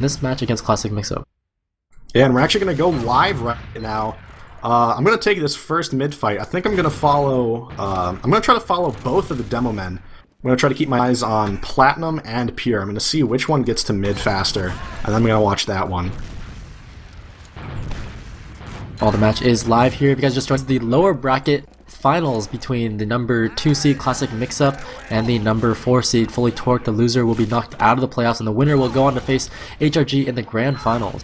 this match against Classic Mixup. Yeah, and we're actually going to go live right now. I'm going to take this first mid fight. I think I'm going to follow... I'm going to try to follow both of the demo men. I'm going to try to keep my eyes on Platinum and Pure. I'm going to see which one gets to mid faster, and then I'm going to watch that one. Well, the match is live here. If you guys just joined the lower bracket finals between the number 2 seed Classic Mixup and the number 4 seed Fully Torqued. The loser will be knocked out of the playoffs, and the winner will go on to face HRG in the grand finals.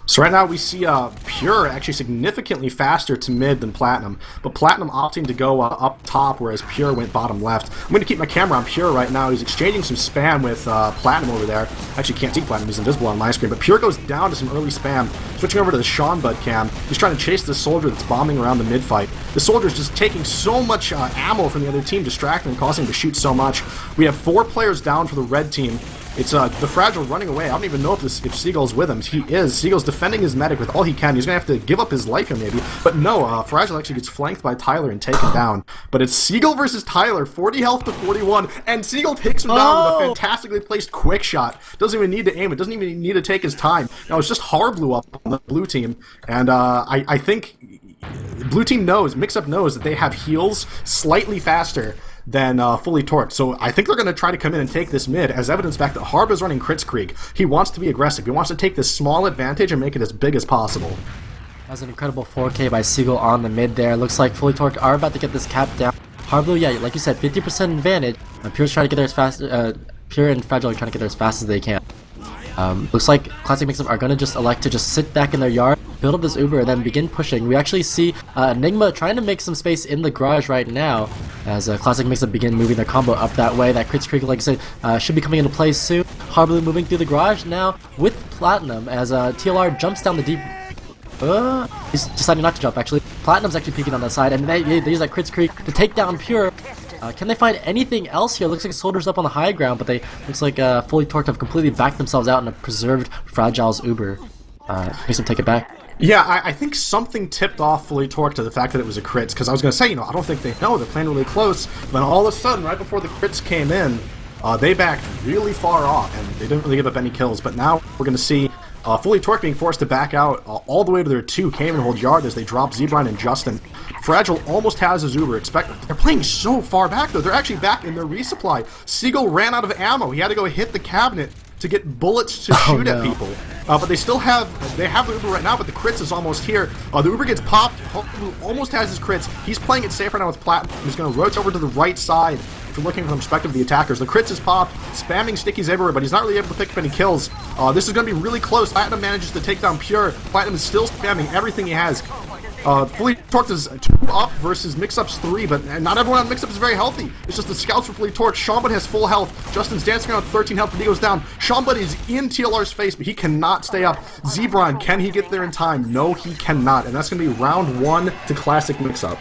So right now we see Pure actually significantly faster to mid than Platinum, but Platinum opting to go up top, whereas Pure went bottom left. I'm going to keep my camera on Pure right now. He's exchanging some spam with Platinum over there. Actually can't see Platinum, he's invisible on my screen, but Pure goes down to some early spam. Switching over to the Sean Bud cam, he's trying to chase the soldier that's bombing around the mid fight. The soldier's just taking so much ammo from the other team, distracting and causing him to shoot so much. We have 4 players down for the red team. It's the Fragile running away. I don't even know if Seagull's with him. He is. Seagull's defending his medic with all he can. He's going to have to give up his life here maybe. But no, Fragile actually gets flanked by Tyler and taken down. But it's Seagull versus Tyler, 40 health to 41. And Seagull takes him down with a fantastically placed quick shot. Doesn't even need to aim it. Doesn't even need to take his time. Now it's just Harblu up on the blue team. And I think blue team knows, Mixup knows that they have heals slightly faster than Fully Torqued. So I think they're going to try to come in and take this mid, as evidence back that Harb is running Crits Creek. He wants to be aggressive. He wants to take this small advantage and make it as big as possible. That was an incredible 4K by Seagull on the mid there. Looks like Fully Torqued are about to get this cap down. Harblu, yeah, like you said, 50% advantage. Pure's trying to get there as fast. Pure and Fragile are trying to get there as fast as they can. Looks like Classic Mixup are going to just elect to just sit back in their yard, build up this Uber, and then begin pushing. We actually see Enigma trying to make some space in the garage right now as Classic Mixup begin moving their combo up that way. That Crits Creek, like I said, should be coming into play soon. Harblu moving through the garage now with Platinum as TLR jumps down the deep... he's deciding not to jump, actually. Platinum's actually peeking on that side, and they use that Crits Creek to take down Pure. Can they find anything else here? Looks like Soldier's up on the high ground, but looks like Fully Torqued have completely backed themselves out and have preserved Fragile's Uber. Makes them take it back. Yeah, I think something tipped off Fully Torqued to the fact that it was a crits, because I was going to say, I don't think they know. They're playing really close. But then all of a sudden, right before the crits came in, they backed really far off, and they didn't really give up any kills. But now we're going to see Fully Torqued being forced to back out all the way to their 2 Cayman hold yard as they drop Zebrine and Justin. Fragile almost has his Uber. They're playing so far back, though. They're actually back in their resupply. Seagull ran out of ammo. He had to go hit the cabinet to get bullets to shoot at people. But they still have the Uber right now, but the crits is almost here. The Uber gets popped. Almost has his crits. He's playing it safe right now with Platinum. He's going to rotate over to the right side if you're looking from the perspective of the attackers. The crits is popped, spamming stickies everywhere, but he's not really able to pick up any kills. This is going to be really close. Platinum manages to take down Pure. Platinum is still spamming everything he has. Fully Torqued is 2 up versus Mixup's 3, but not everyone on Mixup is very healthy. It's just the scouts for Fully Torqued. Sean Bud has full health. Justin's dancing around with 13 health, but he goes down. Sean Bud is in TLR's face, but he cannot stay up. Zebrine, can he get there in time? No, he cannot, and that's going to be round 1 to Classic Mixup.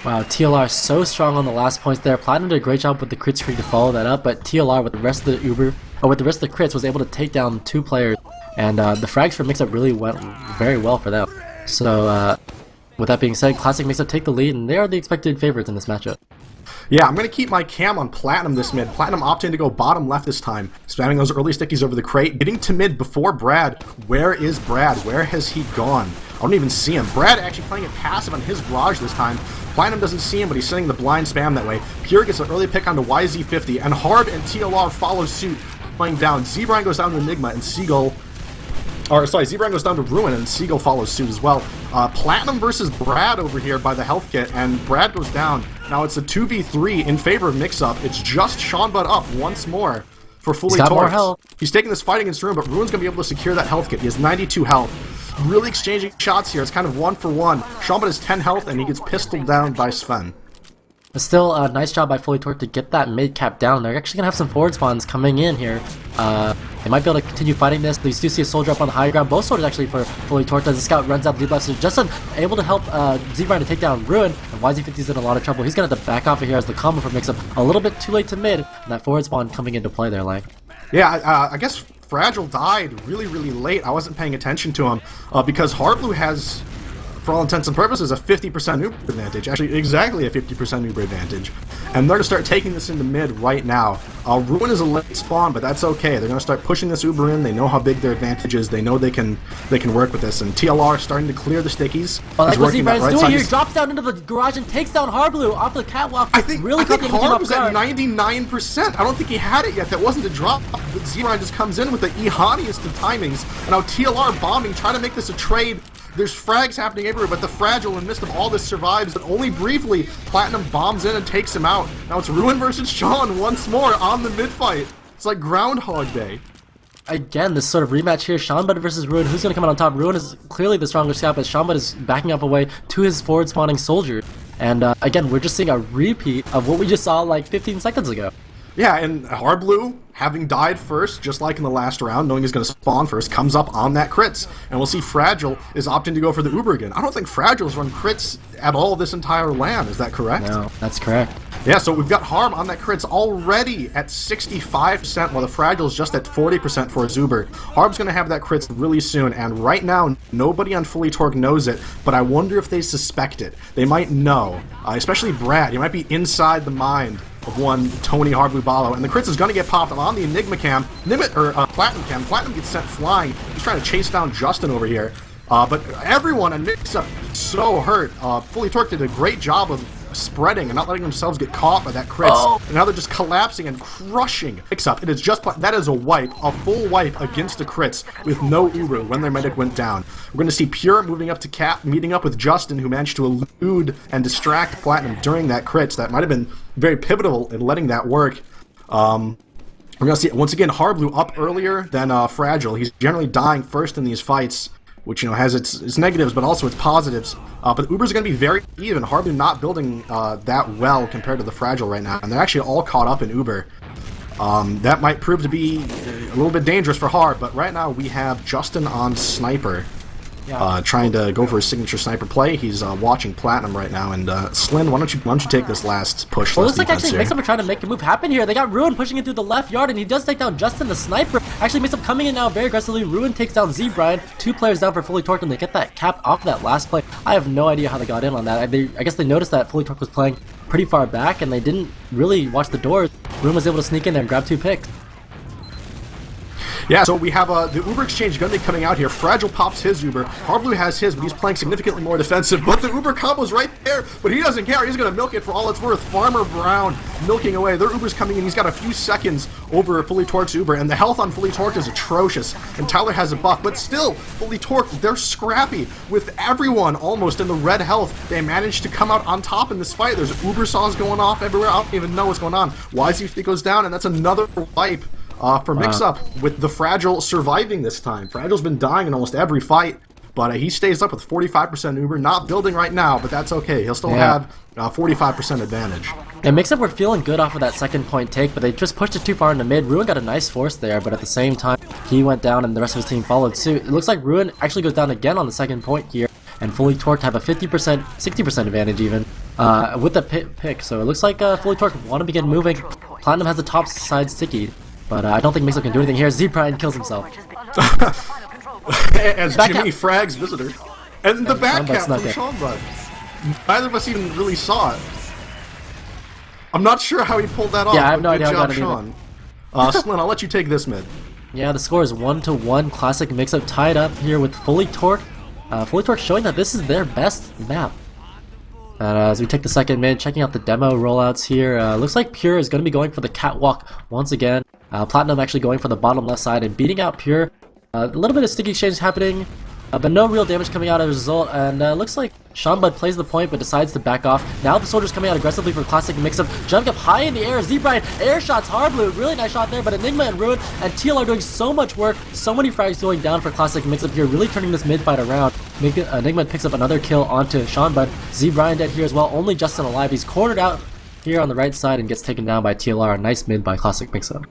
Wow, TLR so strong on the last points there. Platinum did a great job with the Crits Creek to follow that up, but TLR with the rest of the Uber, or with the rest of the crits, was able to take down 2 players, and the frags for Mixup really went very well for them. So, with that being said, Classic Mixup take the lead, and they are the expected favorites in this matchup. Yeah, I'm going to keep my cam on Platinum this mid. Platinum opting to go bottom left this time, spamming those early stickies over the crate, getting to mid before Brad. Where is Brad? Where has he gone? I don't even see him. Brad actually playing it passive on his garage this time. Platinum doesn't see him, but he's sending the blind spam that way. Pure gets an early pick onto YZ50, and Harb and TLR follow suit, playing down. Zebrine goes down to Enigma, and Seagull... Zebrine goes down to Ruin, and Seagull follows suit as well. Platinum versus Brad over here by the health kit, and Brad goes down. Now it's a 2v3 in favor of Mixup. It's just Sean Bud up once more for Fully Torqued. More health. He's taking this fight against Ruin, but Ruin's going to be able to secure that health kit. He has 92 health. Really exchanging shots here. It's kind of 1 for 1. Sean Bud has 10 health, and he gets pistoled down by Sven. But still, a nice job by Fully Torqued to get that mid cap down. They're actually going to have some forward spawns coming in here. They might be able to continue fighting this. We do see a soldier up on the high ground. Both soldiers actually for Fully Torqued as the scout runs out the left. So Justin able to help Zebrine to take down Ruin. And YZ50's in a lot of trouble. He's going to have to back off of here as the combo for Mixup a little bit too late to mid. And that forward spawn coming into play there, Lange. Yeah, I guess Fragile died really, really late. I wasn't paying attention to him because Harblu has for all intents and purposes, a 50% Uber advantage. Actually, exactly a 50% Uber advantage. And they're going to start taking this into mid right now. Ruin is a late spawn, but that's okay. They're going to start pushing this Uber in. They know how big their advantage is. They know they can work with this. And TLR starting to clear the stickies. Well, like what Z-Brian's doing here, he drops down into the garage and takes down Harblue off the catwalk. I think Harb was at 99%. I don't think he had it yet. That wasn't a drop. Z-Brian just comes in with the E-hottiest of timings. And now TLR bombing, trying to make this a trade. There's frags happening everywhere, but the Fragile, in the midst of all this, survives, but only briefly. Platinum bombs in and takes him out. Now it's Ruin versus Sean once more on the mid-fight. It's like Groundhog Day. Again, this sort of rematch here, Seanbud versus Ruin. Who's going to come out on top? Ruin is clearly the stronger scout, but Seanbud is backing up away to his forward spawning soldier. And again, we're just seeing a repeat of what we just saw like 15 seconds ago. Yeah, and Harblue, having died first, just like in the last round, knowing he's going to spawn first, comes up on that crits. And we'll see Fragile is opting to go for the Uber again. I don't think Fragile's run crits at all this entire LAN. Is that correct? No, that's correct. Yeah, so we've got Harm on that crits already at 65%, while the Fragile's just at 40% for his Uber. Harm's going to have that crits really soon, and right now, nobody on Fully Torque knows it, but I wonder if they suspect it. They might know, especially Brad. He might be inside the mind of one Tony Harblue Balo, and the crits is going to get popped on the Enigma cam, Platinum cam. Platinum gets sent flying. He's trying to chase down Justin over here, but everyone in Mixup is so hurt. Fully Torque did a great job of spreading and not letting themselves get caught by that crits, and now they're just collapsing and crushing Mixup. It is just, that is a wipe, a full wipe against the crits with no Uber when their medic went down. We're going to see Pure moving up to Cap, meeting up with Justin, who managed to elude and distract Platinum during that crits. That might have been very pivotal in letting that work. We're going to see, once again, Harblue up earlier than Fragile. He's generally dying first in these fights, which, you know, has its negatives, but also its positives. But Uber's going to be very even. Harblue not building that well compared to the Fragile right now, and they're actually all caught up in Uber. That might prove to be a little bit dangerous for Harb, but right now we have Justin on Sniper. Trying to go for his signature sniper play. He's watching Platinum right now, and Slin, why don't you take this last push? Well, it looks like actually Mixup are trying to make a move happen here. They got Ruin pushing it through the left yard, and he does take down Justin the sniper. Actually, Mixup coming in now very aggressively. Ruin takes down Z-Brian. 2 players down for Fully Torque, and they get that cap off that last play. I have no idea how they got in on that. I guess they noticed that Fully Torque was playing pretty far back, and they didn't really watch the doors. Ruin was able to sneak in there and grab 2 picks. Yeah, so we have the Uber exchange going to be coming out here. Fragile pops his Uber. Harblue has his, but he's playing significantly more defensive. But the Uber combo's right there, but he doesn't care. He's going to milk it for all it's worth. Farmer Brown milking away. Their Uber's coming in. He's got a few seconds over Fully Torque's Uber, and the health on Fully Torque is atrocious. And Tyler has a buff, but still, Fully Torque, they're scrappy. With everyone almost in the red health, they managed to come out on top in this fight. There's Uber saws going off everywhere. I don't even know what's going on. YZ goes down, and that's another wipe for Mixup, with the Fragile surviving this time. Fragile's been dying in almost every fight, but he stays up with 45% Uber, not building right now, but that's okay. He'll still have 45% advantage. And Mixup were feeling good off of that second point take, but they just pushed it too far into mid. Ruin got a nice force there, but at the same time, he went down and the rest of his team followed suit. It looks like Ruin actually goes down again on the second point here, and Fully Torqued have a 50%, 60% advantage even, with the pick. So it looks like Fully Torqued want to begin moving. Platinum has the top side sticky, but I don't think Mixup can do anything here. Z-Brian kills himself. As Jimmy frags visitor. And the back cap from Seanbud. Neither of us even really saw it. I'm not sure how he pulled that off. Yeah, I have no idea how he got it either. Slin, I'll let you take this mid. Yeah, the score is 1-1. Classic Mixup tied up here with Fully Torque. Fully Torque showing that this is their best map. As we take the second mid, checking out the demo rollouts here, looks like Pure is going to be going for the catwalk once again. Platinum actually going for the bottom left side and beating out Pure. A little bit of sticky exchange happening, but no real damage coming out as a result, and looks like Seanbud plays the point but decides to back off. Now the soldiers coming out aggressively for Classic Mixup, jumping up high in the air. Z-Brian air shots Harblue, really nice shot there, but Enigma and Ruin and TL are doing so much work, so many frags going down for Classic Mixup here, really turning this mid fight around. Enigma picks up another kill onto Seanbud. Z-Brian dead here as well, only Justin alive. He's cornered out here on the right side and gets taken down by TLR. A nice mid by Classic Mixup.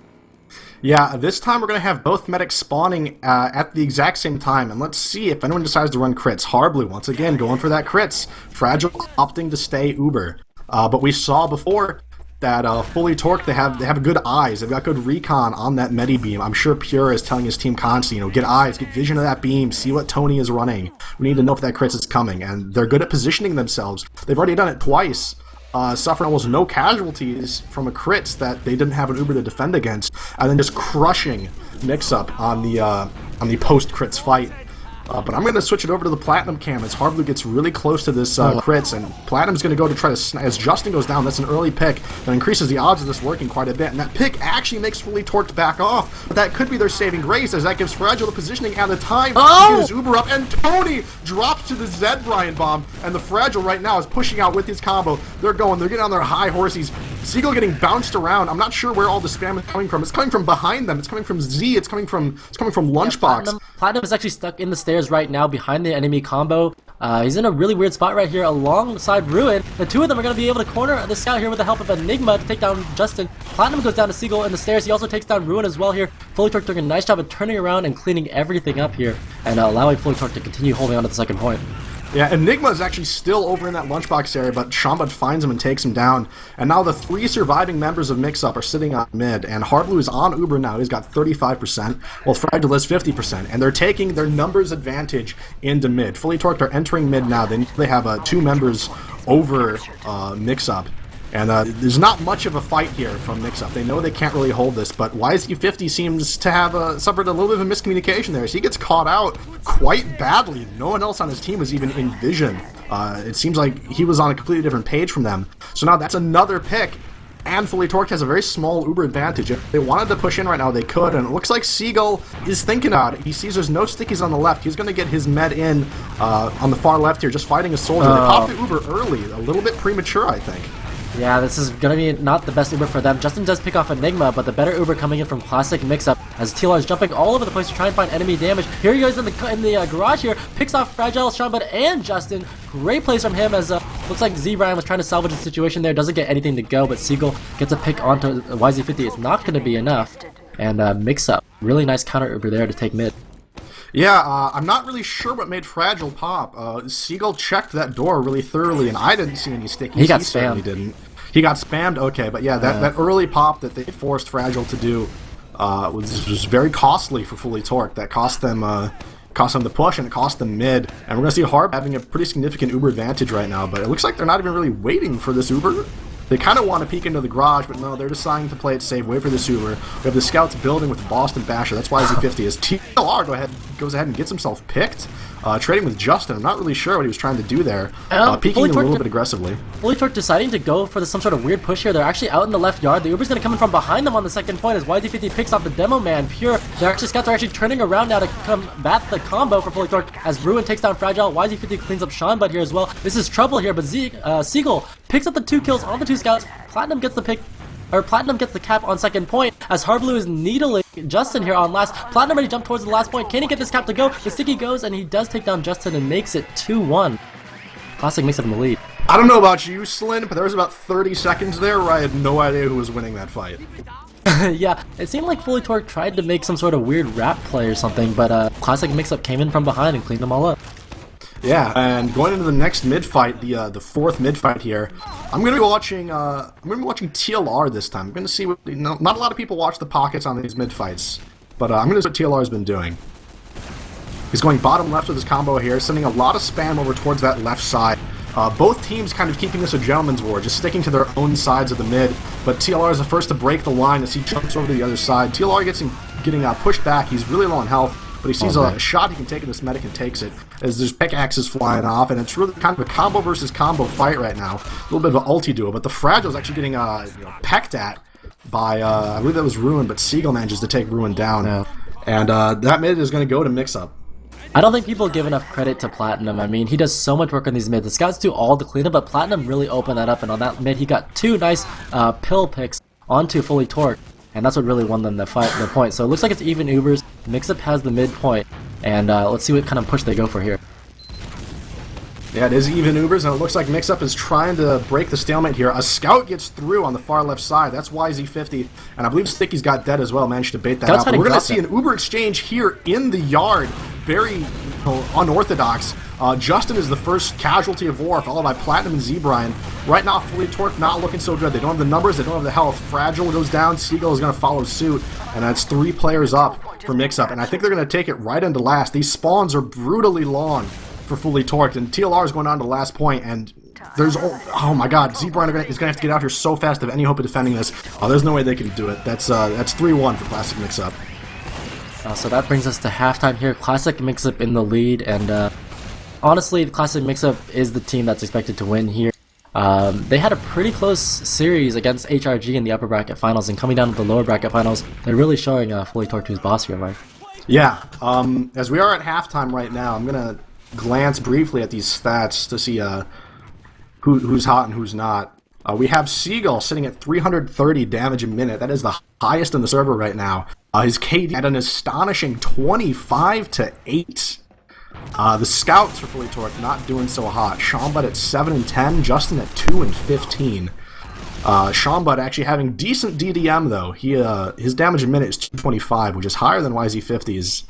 Yeah, this time we're going to have both medics spawning at the exact same time, and let's see if anyone decides to run crits. Harblue, once again, going for that crits. Fragile opting to stay Uber. But we saw before that Fully Torque, they have good eyes. They've got good recon on that medi beam. I'm sure Pure is telling his team constantly, get eyes, get vision of that beam, see what Tony is running. We need to know if that crits is coming, and they're good at positioning themselves. They've already done it twice, suffering almost no casualties from a crits that they didn't have an Uber to defend against, and then just crushing Mixup on the post-crits fight. But I'm going to switch it over to the Platinum cam as Hardblue gets really close to this crits, and Platinum's going to go to try to, as Justin goes down, that's an early pick that increases the odds of this working quite a bit, and that pick actually makes Fully Torqued back off, but that could be their saving grace as that gives Fragile the positioning and the time to get his Uber up, and Tony drops to the Zed Brian bomb, and the Fragile right now is pushing out with his combo. They're getting on their high horses. Seagull getting bounced around. I'm not sure where all the spam is coming from. It's coming from behind them. It's coming from Z. It's coming from Lunchbox. Yeah, Platinum is actually stuck in the stairs right now behind the enemy combo. He's in a really weird spot right here alongside Ruin. The two of them are going to be able to corner the scout here with the help of Enigma to take down Justin. Platinum goes down to Seagull in the stairs. He also takes down Ruin as well here. Fully Torque doing a nice job of turning around and cleaning everything up here and allowing Fully Torque to continue holding on to the second point. Yeah, Enigma is actually still over in that lunchbox area, but Shambad finds him and takes him down. And now the 3 surviving members of Mixup are sitting on mid, and Hardblue is on Uber now. He's got 35%, while Fragile is 50%, and they're taking their numbers advantage into mid. Fully Torqued are entering mid now. They have 2 members over Mixup. And there's not much of a fight here from Mixup. They know they can't really hold this, but YZ50 seems to have suffered a little bit of a miscommunication there. So he gets caught out quite badly. No one else on his team was even in vision. It seems like he was on a completely different page from them. So now that's another pick, and Fully Torqued has a very small Uber advantage. If they wanted to push in right now, they could, and it looks like Seagull is thinking about it. He sees there's no stickies on the left. He's going to get his med in on the far left here, just fighting a soldier. They popped the Uber early, a little bit premature, I think. Yeah, this is going to be not the best Uber for them. Justin does pick off Enigma, but the better Uber coming in from Classic Mixup as TLR is jumping all over the place to try and find enemy damage. Here he goes in the garage here, picks off Fragile, Shambad, and Justin. Great plays from him as looks like Z Brian was trying to salvage the situation there. Doesn't get anything to go, but Seagull gets a pick onto YZ50. It's not going to be enough. And Mixup, really nice counter Uber there to take mid. Yeah, I'm not really sure what made Fragile pop. Seagull checked that door really thorouhtly, and I didn't see any stickies. He got spammed. Certainly didn't. He got spammed? Okay, but yeah, that early pop that they forced Fragile to do was very costly for Fully Torqued. That cost them the push, and it cost them mid. And we're going to see Harb having a pretty significant Uber advantage right now, but it looks like they're not even really waiting for this Uber. They kind of want to peek into the garage, but no, they're deciding to play it safe, wait for this Uber. We have the scouts building with the Boston Basher. That's why Z50 is. TLR goes ahead and gets himself picked. Trading with Justin. I'm not really sure what he was trying to do there. Peeking a little bit aggressively. Fully Torqued deciding to go for some sort of weird push here. They're actually out in the left yard. The Uber's going to come in from behind them on the second point as YZ50 picks off the Demo Man. Pure. Scouts are actually turning around now to combat the combo for Fully Torqued as Ruin takes down Fragile. YZ50 cleans up Seanbud here as well. This is trouble here, but Seagull picks up the 2 kills on the 2 scouts. Platinum gets the cap on second point as Hardblue is needling Justin here on last. Platinum already jumped towards the last point. Can he get this cap to go? The sticky goes, and he does take down Justin and makes it 2-1. Classic makes it in the lead. I don't know about you, Slin, but there was about 30 seconds there where I had no idea who was winning that fight. Yeah, it seemed like Fully Torqued tried to make some sort of weird rap play or something, but Classic Mixup came in from behind and cleaned them all up. Yeah, and going into the next mid fight, the fourth mid fight here, I'm gonna be watching TLR this time. I'm gonna see what not a lot of people watch the pockets on these mid fights, but I'm gonna see what TLR has been doing. He's going bottom left with his combo here, sending a lot of spam over towards that left side. Both teams kind of keeping this a gentleman's war, just sticking to their own sides of the mid. But TLR is the first to break the line as he jumps over to the other side. TLR getting pushed back. He's really low on health, but he sees a shot he can take in this medic and takes it. As there's pickaxes flying off, and it's really kind of a combo versus combo fight right now. A little bit of an ulti duo, but the Fragile is actually getting pecked at by I believe that was Ruin, but Seagull manages to take Ruin down. Yeah. And that mid is going to go to Mixup. I don't think people give enough credit to Platinum. I mean, he does so much work on these mids. The scouts do all the cleanup, but Platinum really opened that up, and on that mid, he got 2 nice pill picks onto Fully Torqued, and that's what really won them the point. So it looks like it's even Ubers. Mixup has the mid point, and let's see what kind of push they go for here. Yeah, it is even Ubers, and it looks like Mixup is trying to break the stalemate here. A scout gets through on the far left side. That's YZ50, and I believe Sticky's got dead as well, managed to bait that out. But we're going to see an Uber exchange here in the yard. Very unorthodox. Justin is the first casualty of war, followed by Platinum and Z-Brian. Right now, Fully Torqued not looking so good. They don't have the numbers, they don't have the health. Fragile goes down, Seagull is going to follow suit, and that's 3 players up for Mixup. And I think they're going to take it right into last. These spawns are brutally long for Fully Torqued, and TLR is going down to the last point, and there's, oh my god, Z-Brian is going to have to get out here so fast to have any hope of defending this. There's no way they can do it. That's 3-1 for Classic Mixup. So that brings us to halftime here. Classic Mixup in the lead, and honestly, the Classic Mixup is the team that's expected to win here. They had a pretty close series against HRG in the upper bracket finals, and coming down to the lower bracket finals, they're really showing Fully Torqued who's boss here, Mike. Yeah, as we are at halftime right now, I'm going to glance briefly at these stats to see who's hot and who's not. We have Seagull sitting at 330 damage a minute. That is the highest in the server right now. His KD at an astonishing 25-8. The Scouts for Fully Torqued not doing so hot. Shambud at 7 and 10, Justin at 2 and 15. Shambud actually having decent DDM though. His damage a minute is 225, which is higher than YZ50's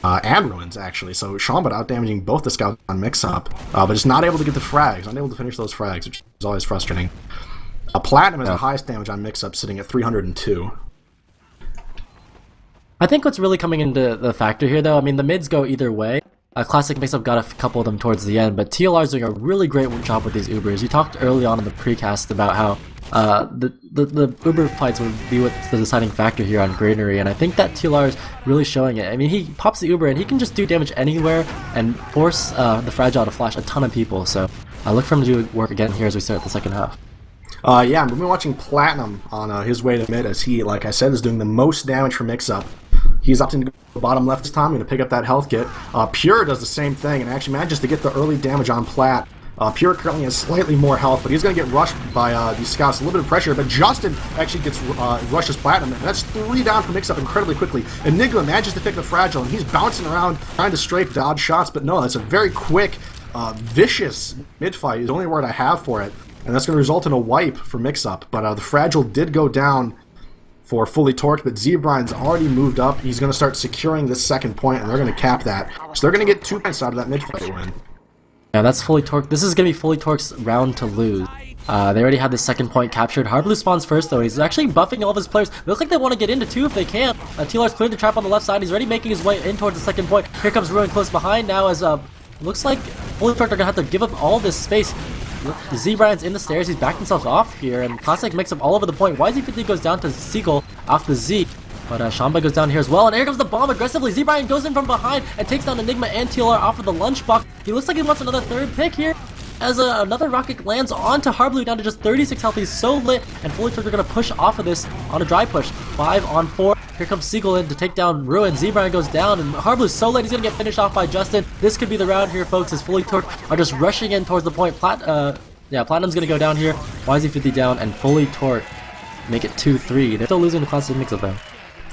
and Ruins actually. So Shambud out damaging both the Scouts on Mixup, but just not able to get the frags, unable to finish those frags, which is always frustrating. Platinum has the highest damage on Mixup, sitting at 302. I think what's really coming into the factor here, though, I mean, the mids go either way. Classic Mixup got a couple of them towards the end, but TLR is doing a really great job with these Ubers. You talked early on in the precast about how the Uber fights would be what's the deciding factor here on Greenery, and I think that TLR is really showing it. I mean, he pops the Uber and he can just do damage anywhere and force the Fragile to flash a ton of people, so look for him to do work again here as we start the second half. Yeah, we've been watching Platinum on his way to mid as he, like I said, is doing the most damage for Mixup. He's opting to go bottom left this time, going to pick up that health kit. Pure does the same thing and actually manages to get the early damage on Plat. Pure currently has slightly more health, but he's going to get rushed by these Scouts. A little bit of pressure, but Justin actually gets rushes Platinum, and that's 3 down for Mixup incredibly quickly. Enigma manages to pick the Fragile, and he's bouncing around trying to strafe dodge shots, but no, that's a very quick, vicious mid-fight is the only word I have for it, and that's going to result in a wipe for Mixup. But the Fragile did go down for Fully Torqued, but Z-Brian's already moved up. He's going to start securing this second point, and they're going to cap that. So they're going to get 2 points out of that mid-fight win. Yeah, that's Fully Torqued. This is going to be Fully Torqued's round to lose. They already had the second point captured. Hardblue spawns first, though. He's actually buffing all of his players. They look like they want to get into 2 if they can. TLR's cleared the trap on the left side. He's already making his way in towards the second point. Here comes Ruin close behind now as looks like Fully Torqued are going to have to give up all this space. Z-Brian's in the stairs. He's backed himself off here, and Classic Mixup all over the point. YZ50 goes down to Seagull off the Z. But Shamba goes down here as well, and here comes the bomb aggressively. Z-Brian goes in from behind and takes down Enigma and TLR off of the lunchbox. He looks like he wants another third pick here, as another rocket lands onto Hardblue down to just 36 health. He's so lit, and Fully Torqued are going to push off of this on a dry push. 5 on 4. Here comes Seagull in to take down Ruin. Z-Brian goes down, and Hardblue's so late he's going to get finished off by Justin. This could be the round here, folks, as Fully Torqued are just rushing in towards the point. Platinum's going to go down here. YZ50 down, and Fully Torqued make it 2-3. They're still losing the Classic Mixup, though.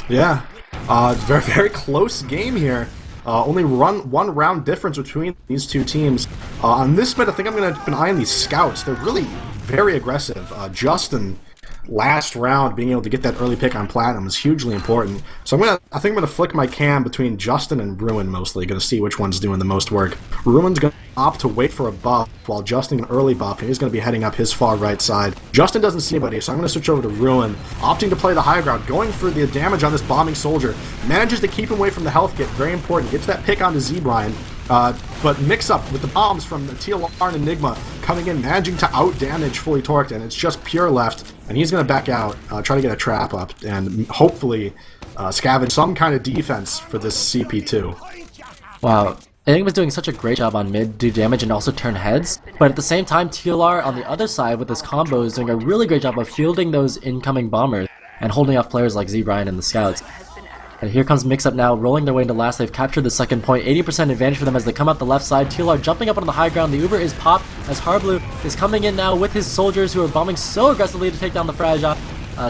Yeah, it's a very, very close game here. Only one round difference between these two teams. On this mid, I think I'm going to keep an eye on these Scouts. They're really very aggressive. Justin, last round, being able to get that early pick on Platinum is hugely important. So I think I'm going to flick my cam between Justin and Ruin mostly, going to see which one's doing the most work. Ruin's going to opt to wait for a buff, while Justin an early buff, and he's going to be heading up his far right side. Justin doesn't see anybody, so I'm going to switch over to Ruin, opting to play the high ground, going for the damage on this bombing soldier. Manages to keep him away from the health kit, very important. Gets that pick onto Z-Brian. But Mixup with the bombs from the TLR and Enigma coming in, managing to out-damage Fully Torqued, and it's just Pure left, and he's going to back out, try to get a trap up, and hopefully scavenge some kind of defense for this CP2. Wow. Enigma's doing such a great job on mid, do damage and also turn heads, but at the same time TLR on the other side with his combo is doing a really great job of fielding those incoming bombers and holding off players like Z-Brian and the Scouts. And here comes Mixup now, rolling their way into last. They've captured the second point, 80% advantage for them as they come out the left side. TLR jumping up on the high ground. The Uber is popped as Hardblue is coming in now with his soldiers who are bombing so aggressively to take down the Fragile.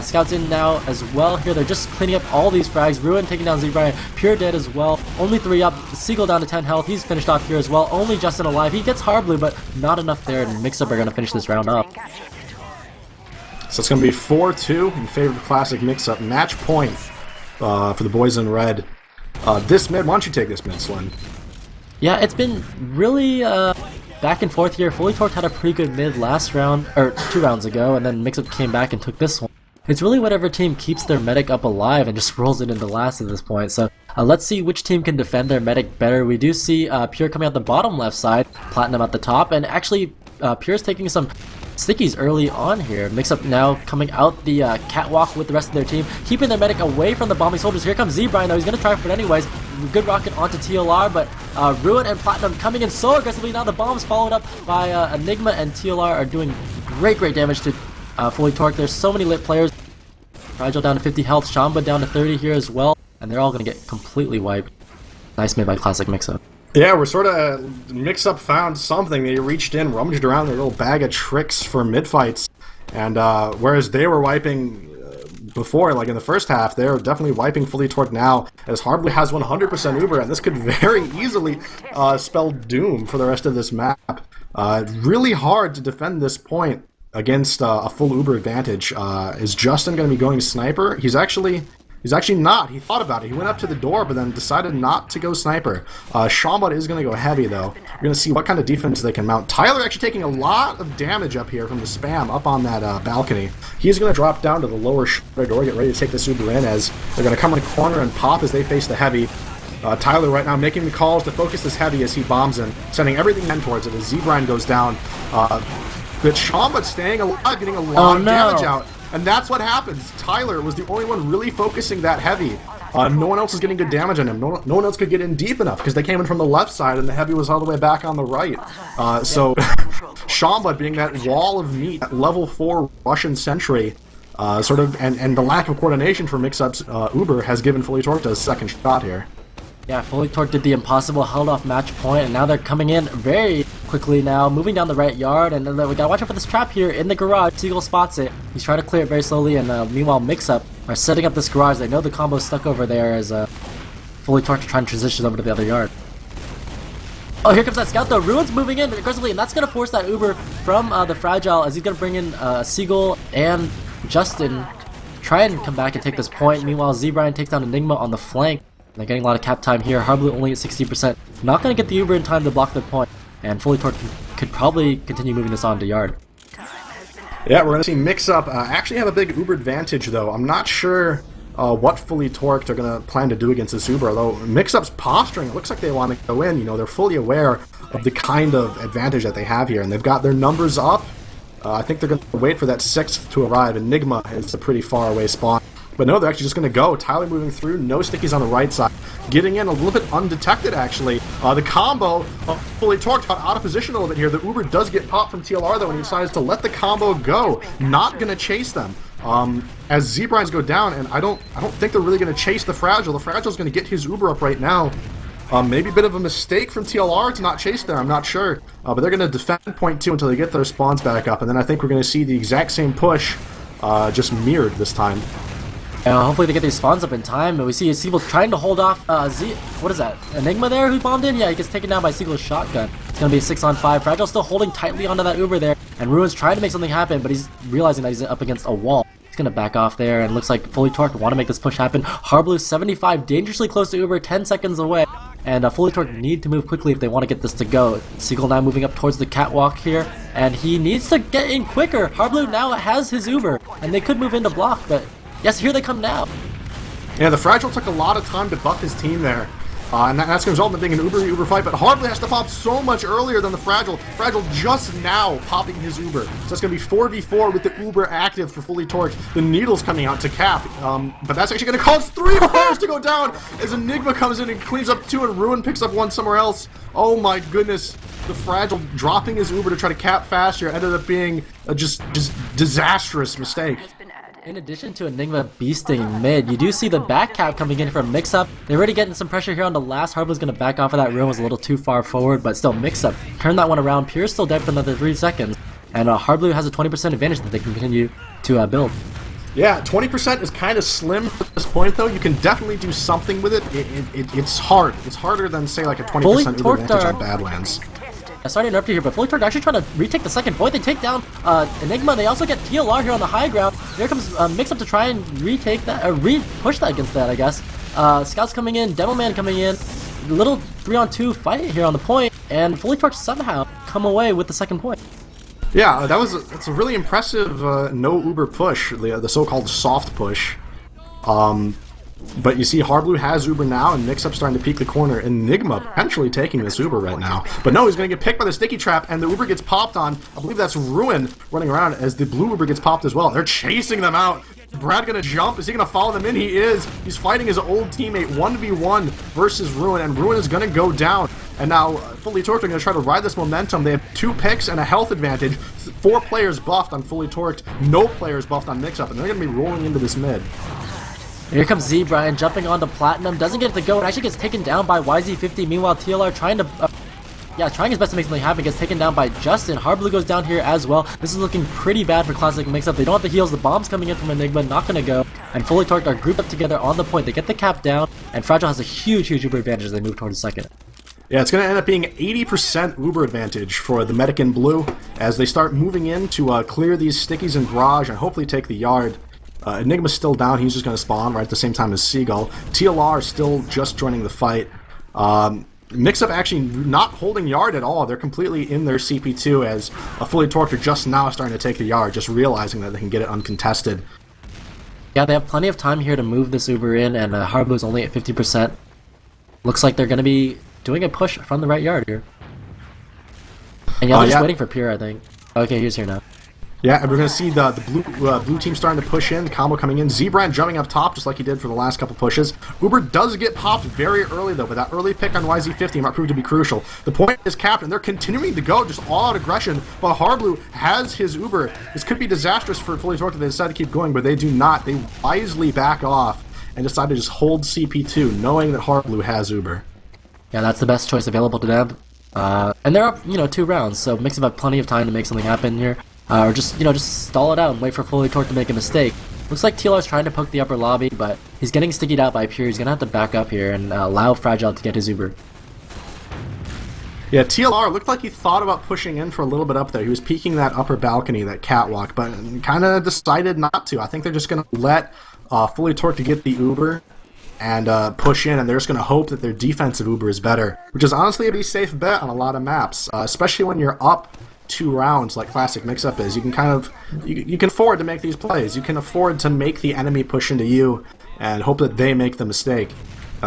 Scouts in now as well here. They're just cleaning up all these frags. Ruin taking down Z-Brian. Pure dead as well. Only 3 up. Seagull down to 10 health. He's finished off here as well. Only Justin alive. He gets Hardblue, but not enough there. And Mixup are going to finish this round up. So it's going to be 4-2 in favor of Classic Mixup. Match point for the boys in red. This mid, why don't you take this mid, Slin? Yeah, it's been really back and forth here. Fully Torqued had a pretty good mid last round, or 2 rounds ago, and then Mixup came back and took this one. It's really whatever team keeps their medic up alive and just rolls it into last at this point. So let's see which team can defend their medic better. We do see Pure coming out the bottom left side, Platinum at the top, and actually Pure's taking some stickies early on here. Mixup now coming out the catwalk with the rest of their team, keeping their medic away from the bombing soldiers. Here comes Z-Brian though, he's going to try for it anyways. Good rocket onto TLR, but Ruin and Platinum coming in so aggressively. Now the bombs followed up by Enigma and TLR are doing great damage to Fully Torqued. There's so many lit players. Fragile down to 50 health, Shamba down to 30 here as well, and they're all going to get completely wiped. Nice made by Classic Mixup. Yeah, we're sort of Mixup found something. They reached in, rummaged around their little bag of tricks for mid fights, and whereas they were wiping before, like in the first half, they're definitely wiping Fully Torqued now, as Harblu has 100% Uber, and this could very easily spell doom for the rest of this map. Really hard to defend this point against a full Uber advantage. Is Justin going to be going sniper? He's actually not. He thought about it. He went up to the door, but then decided not to go sniper. Shambot is going to go heavy, though. We're going to see what kind of defense they can mount. Tyler actually taking a lot of damage up here from the spam up on that balcony. He's going to drop down to the lower door, get ready to take this Uber in, as they're going to come in the corner and pop as they face the heavy. Tyler right now making the calls to focus this heavy as he bombs in, sending everything in towards it as Z-Brine goes down. But Shambot staying alive, getting a lot of damage out. And that's what happens. Tyler was the only one really focusing that heavy. No one else was getting good damage on him. No one else could get in deep enough because they came in from the left side and the heavy was all the way back on the right. So Shambot being that wall of meat, that level 4 Russian sentry, sort of, and the lack of coordination for Mixup's Uber has given Fully Torqued a second shot here. Yeah, Fully Torqued did the impossible, held off match point, and now they're coming in very quickly now, moving down the right yard, and we gotta watch out for this trap here in the garage. Seagull spots it. He's trying to clear it very slowly, and meanwhile Mixup are setting up this garage. They know the combo's stuck over there as Fully Torqued trying to transition over to the other yard. Oh, here comes that scout though. Ruin's moving in aggressively, and that's gonna force that Uber from the Fragile as he's gonna bring in Seagull and Justin, try and come back and take this point. Meanwhile, Z-Brian takes down Enigma on the flank. They're getting a lot of cap time here. Harblu only at 60%. Not going to get the Uber in time to block the point. And Fully Torqued could probably continue moving this on to yard. Yeah, we're going to see Mixup actually have a big Uber advantage, though. I'm not sure what Fully Torqued are going to plan to do against this Uber, although Mixup's posturing, it looks like they want to go in. You know, they're fully aware of the kind of advantage that they have here, and they've got their numbers up. I think they're going to wait for that 6th to arrive. Enigma is a pretty far away spawn. But no, they're actually just going to go. Tyler moving through, no stickies on the right side. Getting in a little bit undetected, actually. The combo Fully Torqued got out of position a little bit here. The Uber does get popped from TLR, though, and he decides to let the combo go. Not going to chase them. As Z-Brines go down, and I don't think they're really going to chase the Fragile. The Fragile's going to get his Uber up right now. Maybe a bit of a mistake from TLR to not chase there, I'm not sure. But they're going to defend point 2 until they get their spawns back up. And then I think we're going to see the exact same push, just mirrored this time. Hopefully they get these spawns up in time, and we see Seagull trying to hold off what is that? Enigma there who bombed in? Yeah, he gets taken down by Seagull's shotgun. It's gonna be a 6-on-5. Fragile still holding tightly onto that Uber there, and Ruin's trying to make something happen, but he's realizing that he's up against a wall. He's gonna back off there, and looks like Fully Torqued want to make this push happen. Harblu 75, dangerously close to Uber, 10 seconds away. And Fully Torqued need to move quickly if they want to get this to go. Seagull now moving up towards the catwalk here, and he needs to get in quicker. Harblu now has his Uber, and they could move in to block, but yes, here they come now. Yeah, the Fragile took a lot of time to buff his team there. And that's going to result in being an Uber fight, but Harblu has to pop so much earlier than the Fragile. Fragile just now popping his Uber. So it's going to be 4v4 with the Uber active for Fully Torqued. The Needle's coming out to cap. But that's actually going to cause 3 players to go down as Enigma comes in and cleans up 2 and Ruin picks up 1 somewhere else. Oh my goodness. The Fragile dropping his Uber to try to cap faster ended up being a just disastrous mistake. In addition to Enigma beasting mid, you do see the back cap coming in from Mixup. They're already getting some pressure here on the last. Harblu's going to back off of that room. Was a little too far forward, but still Mixup turn that one around. Pure's still dead for another 3 seconds. And Harblu has a 20% advantage that they can continue to build. Yeah, 20% is kind of slim at this point, though. You can definitely do something with it. It's hard. It's harder than, say, like a 20% advantage on Badlands. Sorry to interrupt you here, but Fully Torqued actually trying to retake the second point. They take down Enigma. They also get TLR here on the high ground. Here comes Mixup to try and retake that, or push that against that, I guess. Scouts coming in, Devilman coming in. little 3-on-2 fight here on the point, and Fully Torque somehow come away with the second point. Yeah, that's a really impressive no Uber push, the so-called soft push. But you see Hardblue has Uber now, and Mixup starting to peek the corner. Enigma potentially taking this Uber right now. But no, he's going to get picked by the sticky trap, and the Uber gets popped on. I believe that's Ruin running around as the blue Uber gets popped as well. They're chasing them out. Brad going to jump. Is he going to follow them in? He is. He's fighting his old teammate 1v1 versus Ruin, and Ruin is going to go down. And now, Fully Torqued are going to try to ride this momentum. They have 2 picks and a health advantage. 4 players buffed on Fully Torqued, no players buffed on Mixup, and they're going to be rolling into this mid. Here comes Z-Brian jumping onto Platinum, doesn't get to go, and actually gets taken down by YZ50. Meanwhile, TLR trying his best to make something happen, gets taken down by Justin. Hardblue goes down here as well. This is looking pretty bad for Classic Mixup. They don't have the heals, the bombs coming in from Enigma, not gonna go. And Fully Torqued are grouped up together on the point. They get the cap down, and Fragile has a huge Uber advantage as they move towards the second. Yeah, it's going to end up being 80% Uber advantage for the Medic in blue as they start moving in to clear these stickies in Garage and hopefully take the yard. Enigma's still down, he's just going to spawn right at the same time as Seagull. TLR is still just joining the fight. Mixup actually not holding yard at all. They're completely in their CP2 as Fully Torqued are just now starting to take the yard, just realizing that they can get it uncontested. Yeah, they have plenty of time here to move this Uber in, and Hardblue's only at 50%. Looks like they're going to be doing a push from the right yard here. And y'all just waiting for Pure, I think. Okay, he's here now. Yeah, and we're going to see the blue team starting to push in, the combo coming in. Z-Brand jumping up top just like he did for the last couple pushes. Uber does get popped very early though, but that early pick on YZ50 might prove to be crucial. The point is capped and they're continuing to go, just all out aggression, but Hardblue has his Uber. This could be disastrous for Fully Torqued if they decide to keep going, but they do not. They wisely back off and decide to just hold CP2, knowing that Hardblue has Uber. Yeah, that's the best choice available to them. And they're up, 2 rounds, so Mixup have plenty of time to make something happen here. Or just stall it out and wait for Fully Torqued to make a mistake. Looks like TLR's trying to poke the upper lobby, but he's getting stickied out by Pure. He's gonna have to back up here and allow Fragile to get his Uber. Yeah, TLR looked like he thought about pushing in for a little bit up there. He was peeking that upper balcony, that catwalk, but kind of decided not to. I think they're just gonna let Fully Torqued get the Uber and push in, and they're just going to hope that their defensive Uber is better, which is honestly a pretty safe bet on a lot of maps, especially when you're up 2 rounds like Classic Mixup is. You can you can afford to make these plays. You can afford to make the enemy push into you and hope that they make the mistake.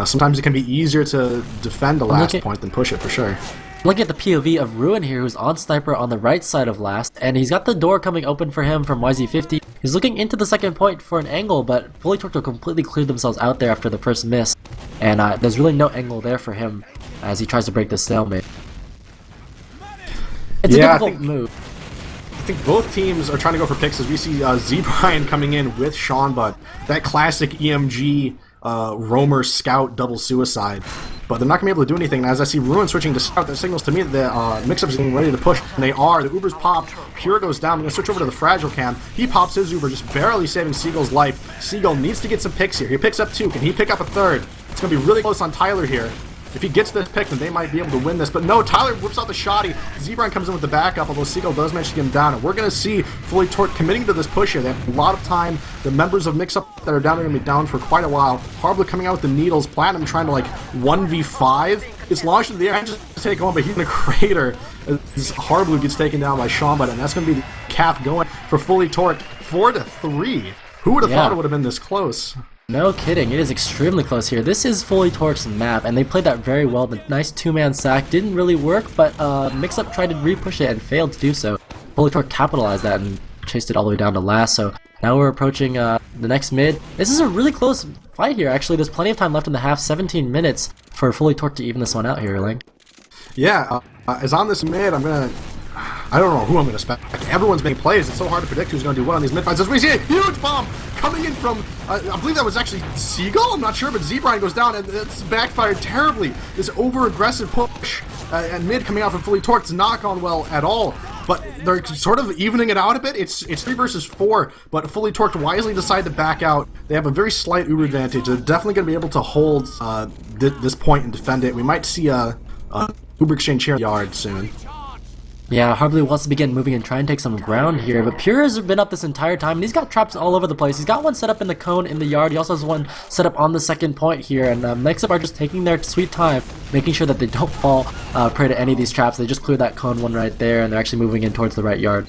Sometimes it can be easier to defend the last point than push it, for sure. Look at the POV of Ruin here, who's on Sniper on the right side of last, and he's got the door coming open for him from YZ50. He's looking into the second point for an angle, but Fully Torqued completely cleared themselves out there after the first miss, and there's really no angle there for him as he tries to break this stalemate. It's a difficult move. I think both teams are trying to go for picks as we see Z-Brian coming in with Sean Bud, that classic EMG roamer scout double suicide. But they're not going to be able to do anything. And as I see Ruin switching to scout, that signals to me that Mixup is getting ready to push. And they are. The Uber's popped. Pure goes down. I'm going to switch over to the Fragile cam. He pops his Uber, just barely saving Seagull's life. Seagull needs to get some picks here. He picks up 2. Can he pick up a 3rd? It's going to be really close on Tyler here. If he gets this pick, then they might be able to win this. But no, Tyler whips out the shotty. Z-Brian comes in with the backup, although Seagull does manage to get him down. And we're going to see Fully Torqued committing to this push here. They have a lot of time. The members of Mixup that are down are going to be down for quite a while. Hardblue coming out with the needles. Platinum trying to 1v5. It's launched into the air and just take on, but he's in a crater. As Hardblue gets taken down by Sean Bud, and that's going to be the cap going for Fully Torqued. 4-3. Who would have thought it would have been this close? No kidding, it is extremely close here. This is Fully Torqued's map, and they played that very well. The nice 2-man sack didn't really work, but Mixup tried to re-push it and failed to do so. Fully Torqued capitalized that and chased it all the way down to last, so now we're approaching the next mid. This is a really close fight here, actually. There's plenty of time left in the half, 17 minutes for Fully Torqued to even this one out here, Lange. Yeah, as on this mid, I don't know who I'm going to spec. Everyone's making plays. It's so hard to predict who's going to do what on these mid-fights. As we see a huge bomb coming in from, I believe that was actually Seagull? I'm not sure, but Z-Brian goes down, and it's backfired terribly. This over-aggressive push and mid coming out from Fully Torqued has not gone well at all. But they're sort of evening it out a bit. It's 3 versus 4, but Fully Torqued wisely decide to back out. They have a very slight Uber advantage. They're definitely going to be able to hold this point and defend it. We might see a Uber exchange here yard soon. Yeah, Hardblue wants to begin moving and try and take some ground here, but Pure has been up this entire time, and he's got traps all over the place. He's got one set up in the cone in the yard. He also has one set up on the second point here, and Mixup are just taking their sweet time, making sure that they don't fall prey to any of these traps. They just cleared that cone one right there, and they're actually moving in towards the right yard.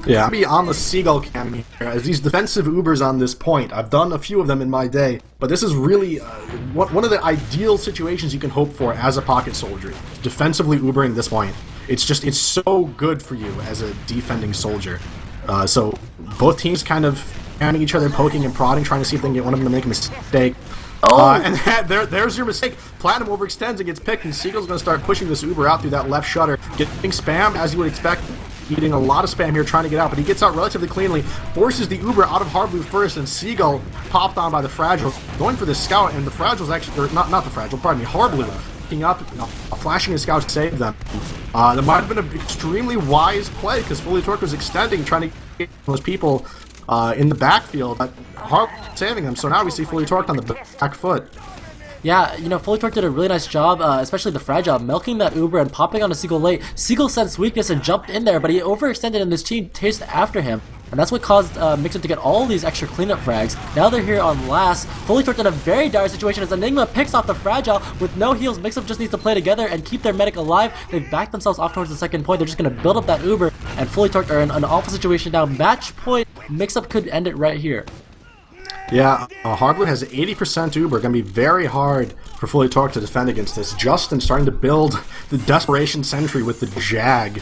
Yeah, I'll be on the Seagull cam here, as these defensive Ubers on this point. I've done a few of them in my day, but this is really one of the ideal situations you can hope for as a pocket soldier. Defensively Ubering this point. It's so good for you as a defending soldier. So both teams kind of hamming each other, poking and prodding, trying to see if they can get one of them to make a mistake. And there's your mistake. Platinum overextends and gets picked, and Seagull's going to start pushing this Uber out through that left shutter, getting spam as you would expect. Eating a lot of spam here trying to get out, but he gets out relatively cleanly, forces the Uber out of Hardblue first, and Seagull popped on by the Fragile, going for the Scout, and the Fragile's actually, or not the Fragile, pardon me, Hardblue, picking up, flashing his Scout to save them. That might have been an extremely wise play, because Fully Torque was extending, trying to get those people in the backfield, but Hardblue saving them, so now we see Fully Torque on the back foot. Yeah, you know, Fully Torque did a really nice job, especially the Fragile, milking that Uber and popping onto Seagull late. Seagull sensed weakness and jumped in there, but he overextended and this team chased after him. And that's what caused Mixup to get all these extra cleanup frags. Now they're here on last. Fully Torque in a very dire situation as Enigma picks off the Fragile with no heals. Mixup just needs to play together and keep their medic alive. They've backed themselves off towards the second point. They're just going to build up that Uber, and Fully Torque are in an awful situation now. Match point. Mixup could end it right here. Yeah, Hardblue has 80% Uber. Going to be very hard for Fully Torque to defend against this. Justin starting to build the Desperation Sentry with the Jag.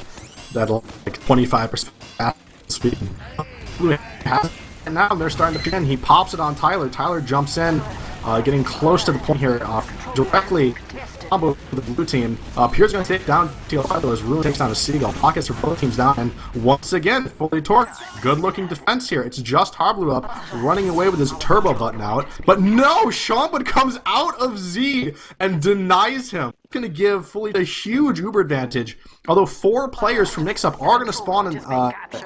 That'll like 25% fast speed. And now they're starting to begin. He pops it on Tyler. Tyler jumps in, getting close to the point here, directly combo for the blue team. Pure's going to take down TL5 as Ruin takes down a Seagull. Pockets for both teams down, and once again, Fully Torque. Good looking defense here. It's just Hardblue up, running away with his turbo button out. But no, Seanbud comes out of Z and denies him. Going to give Fully a huge Uber advantage. Although 4 players from Mixup are going to spawn in,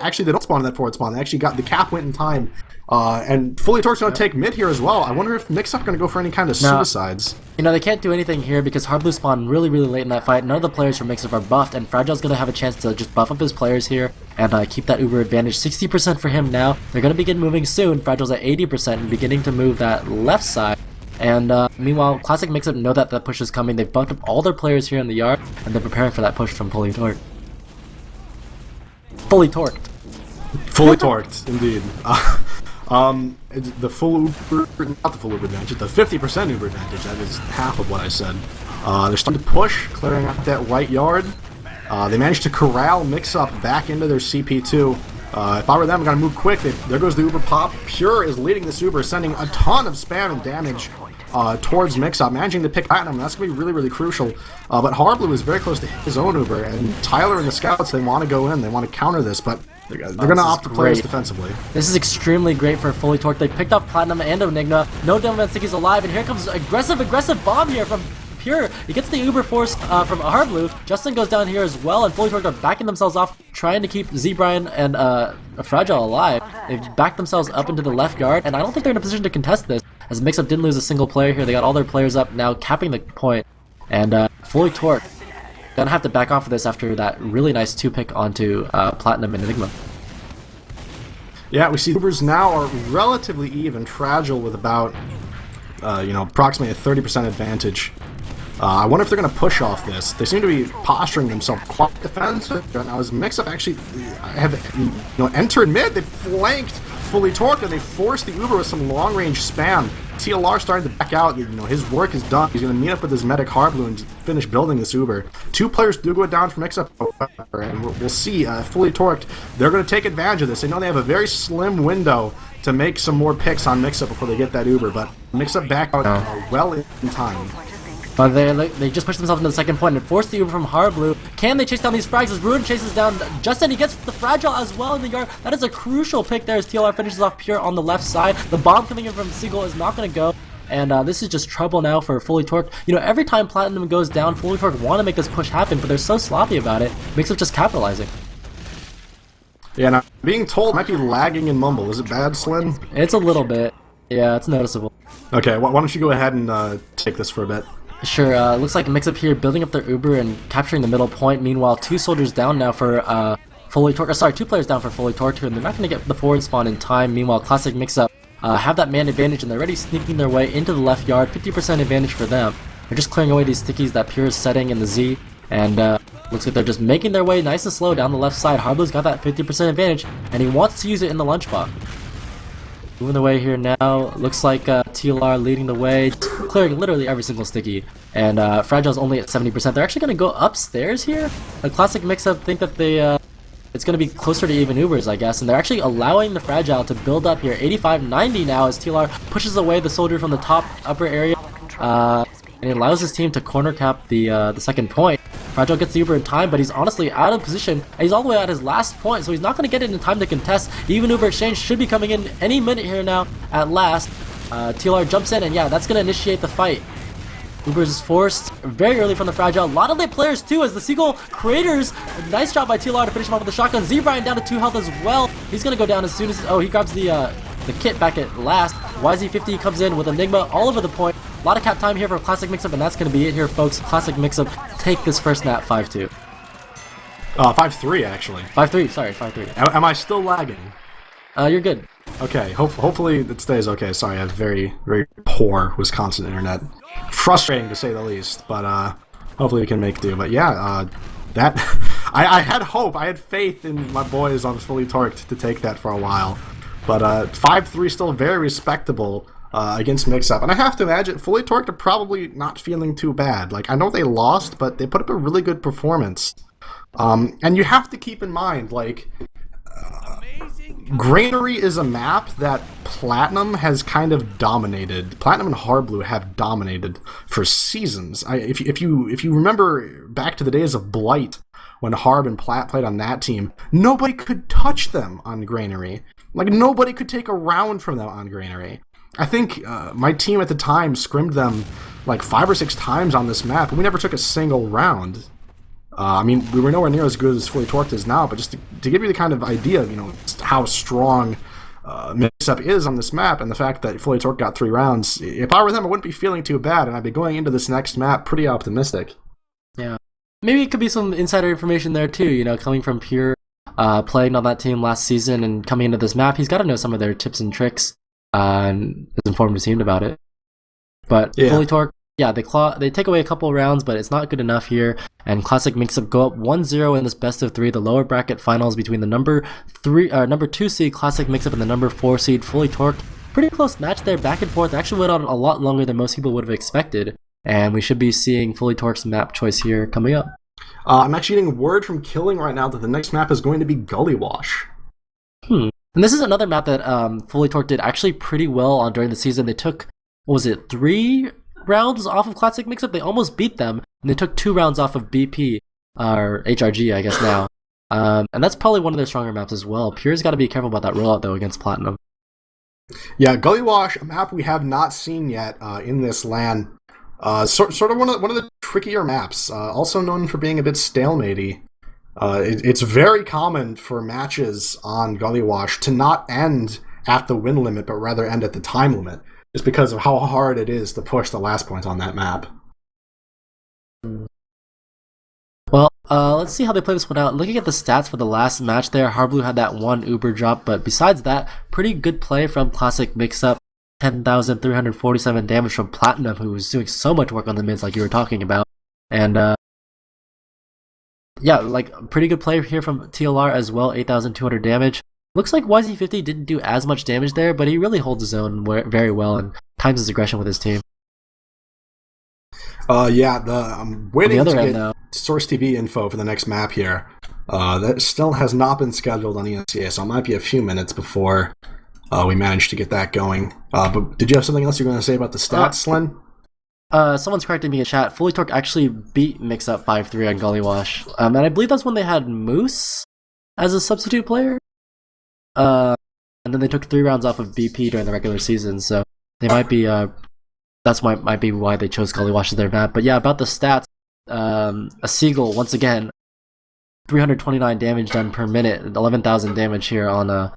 actually they don't spawn in that forward spawn. They actually got the cap went in time. And Fully Torque's going to take mid here as well. I wonder if Mixup going to go for any kind of suicides. You know, they can't do anything here because Hardblue spawned really, really late in that fight. None of the players from Mixup are buffed, and Fragile's going to have a chance to just buff up his players here and keep that Uber advantage. 60% for him now. They're going to begin moving soon. Fragile's at 80% and beginning to move that left side. And meanwhile, Classic Mixup know that that push is coming. They've bumped up all their players here in the yard, and they're preparing for that push from Fully Torque. Fully Torqued. Fully Torqued, indeed. The full Uber, not the full Uber advantage, the 50% Uber advantage, that is half of what I said. They're starting to push, clearing out that right yard. They managed to corral Mixup back into their CP2. If I were them, I'm going to move quick. There goes the Uber pop. Pure is leading this Uber, sending a ton of spam and damage towards Mixup, managing to pick Platinum. That's going to be really, really crucial. But Hardblue is very close to his own Uber, and Tyler and the Scouts, they want to go in. They want to counter this, but they're going to opt to play this defensively. This is extremely great for Fully Torque. They picked up Platinum and Enigma. No Devilman Sticky's alive, and here comes aggressive bomb here from Pure. He gets the Uber force from Hardblue. Justin goes down here as well, and Fully Torque are backing themselves off, trying to keep Z-Brian and Fragile alive. They've backed themselves up into the left guard, and I don't think they're in a position to contest this, as Mixup didn't lose a single player here. They got all their players up now, capping the point, and Fully Torque gonna have to back off of this after that really nice 2-pick onto Platinum and Enigma. Yeah, we see Ubers now are relatively even. Fragile with about, approximately a 30% advantage. I wonder if they're going to push off this. They seem to be posturing themselves quite defensive. Now, as Mixup actually have entered mid, they flanked Fully Torque, and they forced the Uber with some long-range spam. TLR starting to back out. His work is done. He's going to meet up with his medic Hardblue and finish building this Uber. 2 players do go down from Mixup, and we'll see. Fully Torqued, they're going to take advantage of this. They know they have a very slim window to make some more picks on Mixup before they get that Uber, but Mixup back out well in time. But they just pushed themselves into the second point and forced the Uber from Hardblue. Can they chase down these frags as Ruin chases down Justin? He gets the Fragile as well in the yard. That is a crucial pick there as TLR finishes off Pure on the left side. The bomb coming in from Seagull is not going to go. And this is just trouble now for Fully Torque. Every time Platinum goes down, Fully Torque want to make this push happen, but they're so sloppy about it. Mixup just capitalizing. Yeah, now being told it might be lagging in Mumble. Is it bad, Slin? It's a little bit. Yeah, it's noticeable. Okay, why don't you go ahead and take this for a bit? Sure, looks like Mixup here building up their Uber and capturing the middle point. Meanwhile, 2 soldiers down now for Fully Torque. Sorry, 2 players down for Fully Torque, and they're not going to get the forward spawn in time. Meanwhile, Classic Mixup have that man advantage, and they're already sneaking their way into the left yard. 50% advantage for them. They're just clearing away these stickies that Pure is setting in the Z, and looks like they're just making their way nice and slow down the left side. Harblu's got that 50% advantage, and he wants to use it in the lunchbox. Moving the way here now, looks like TLR leading the way, clearing literally every single sticky, and Fragile's only at 70%. They're actually going to go upstairs here. The Classic Mixup think that they, it's going to be closer to even Ubers, I guess, and they're actually allowing the Fragile to build up here. 85-90 now as TLR pushes away the soldier from the top upper area, and he allows his team to corner cap the second point. Fragile gets the Uber in time, but he's honestly out of position, and he's all the way at his last point, so he's not going to get it in time to contest. Even Uber exchange should be coming in any minute here now at last. TLR jumps in, and yeah, that's going to initiate the fight. Uber is forced very early from the Fragile. A lot of late players too, as the Seagull creators. Nice job by TLR to finish him off with the shotgun. Z-Brian down to 2 health as well. He's going to go down as soon as... Oh, he grabs the kit back at last. YZ50 comes in with Enigma all over the point. A lot of cap time here for Classic Mixup, and that's going to be it here, folks. Classic Mixup take this first map 5-2. 5-3, actually. 5-3, sorry, 5-3. Am I still lagging? You're good. Okay, hopefully it stays okay. Sorry, I have very, very poor Wisconsin internet. Frustrating, to say the least, but hopefully we can make do. But yeah, that... I had hope, I had faith in my boys on Fully Torqued to take that for a while. But 5-3 still very respectable against Mixup. And I have to imagine Fully Torqued are probably not feeling too bad. Like, I know they lost, but they put up a really good performance. And you have to keep in mind, like... Granary is a map that Platinum has kind of dominated. Platinum and Hardblue have dominated for seasons. If you remember back to the days of Blight, when Harb and Plat played on that team, nobody could touch them on Granary. Like, nobody could take a round from them on Granary. I think my team at the time scrimmed them like 5 or 6 times on this map, and we never took a single round. I mean, we were nowhere near as good as Fully Torqued is now, but just to give you the kind of idea of, you know, how strong Mixup is on this map, and the fact that Fully Torqued got 3 rounds, if I were them, I wouldn't be feeling too bad, and I'd be going into this next map pretty optimistic. Yeah. Maybe it could be some insider information there too, you know, coming from Pure, playing on that team last season and coming into this map. He's got to know some of their tips and tricks, and has informed his team about it. But yeah. Fully Torqued, yeah, they take away a couple of rounds, but it's not good enough here. And Classic Mixup go up 1-0 in this best of 3, the lower bracket finals between the number 2 seed Classic Mixup and the number 4 seed Fully Torqued. Pretty close match there, back and forth. It actually went on a lot longer than most people would have expected, and we should be seeing Fully Torqued's map choice here coming up. I'm actually getting word from Killing right now that the next map is going to be Gully Wash. And this is another map that Fully Torqued did actually pretty well on during the season. They took, what was it, 3 rounds off of Classic Mixup? They almost beat them, and they took 2 rounds off of BP, or HRG, I guess now. And that's probably one of their stronger maps as well. Pure's got to be careful about that rollout, though, against Platinum. Yeah, Gully Wash, a map we have not seen yet in this LAN. Sort of one of the trickier maps, also known for being a bit stalematey. It's very common for matches on Gully Wash to not end at the win limit, but rather end at the time limit, just because of how hard it is to push the last point on that map. Well, let's see how they play this one out. Looking at the stats for the last match there, Hardblue had that 1 Uber drop, but besides that, pretty good play from Classic Mixup. 10,347 damage from Platinum, who was doing so much work on the mids like you were talking about. And yeah, like pretty good play here from TLR as well, 8,200 damage. Looks like YZ50 didn't do as much damage there, but he really holds his own very well and times his aggression with his team. Yeah, I'm waiting to get Source TV info for the next map here. That still has not been scheduled on ESEA, so it might be a few minutes before we managed to get that going. But did you have something else you were going to say about the stats, Slin? Someone's correcting me in chat. Fully Torqued actually beat Mixup 5-3 on Gully Wash. And I believe that's when they had Moose as a substitute player. And then they took 3 rounds off of BP during the regular season, so they might be, might be why they chose Gully Wash as their map. But yeah, about the stats, a Seagull, once again, 329 damage done per minute, 11,000 damage here on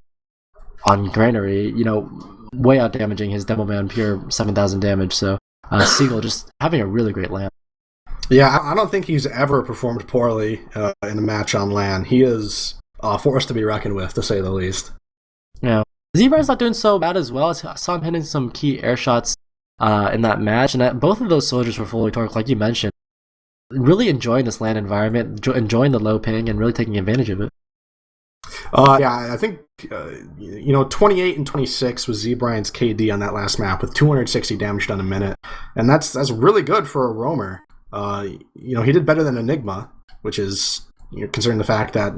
Granary, you know, way out damaging his Demo Man Pure 7,000 damage, so Siegel just having a really great LAN. Yeah, I don't think he's ever performed poorly in a match on LAN. He is a force to be reckoned with, to say the least. Yeah. Z-Brine's not doing so bad as well. I saw him hitting some key air shots in that match, and both of those soldiers were fully torqued, like you mentioned. Really enjoying this LAN environment, enjoying the low ping, and really taking advantage of it. Yeah, I think 28 and 26 was Z-Brine's KD on that last map with 260 damage done a minute, and that's really good for a roamer. He did better than Enigma, which is considering the fact that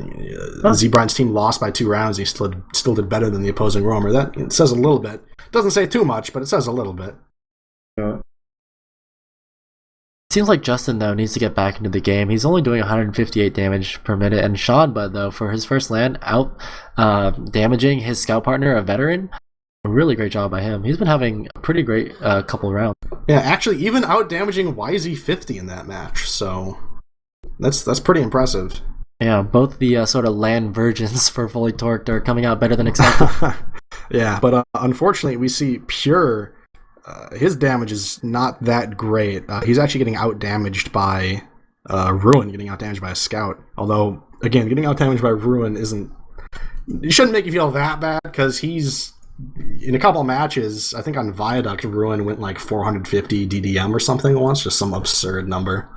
Z-Brine's team lost by 2 rounds, he still did better than the opposing roamer. That it says a little bit. It doesn't say too much, but it says a little bit. Yeah. Seems like Justin, though, needs to get back into the game. He's only doing 158 damage per minute, and Sean Bud, though, for his first LAN, out damaging his scout partner, a veteran. A really great job by him. He's been having a pretty great couple rounds. Yeah, actually, even out damaging YZ50 in that match, so that's pretty impressive. Yeah, both the sort of LAN virgins for Fully Torqued are coming out better than expected. Yeah, but unfortunately, we see Pure. His damage is not that great. He's actually getting out-damaged by Ruin, getting out-damaged by a scout. Although, again, getting out-damaged by Ruin it shouldn't make you feel that bad, because he's, in a couple of matches, I think on Viaduct, Ruin went like 450 DDM or something once, just some absurd number.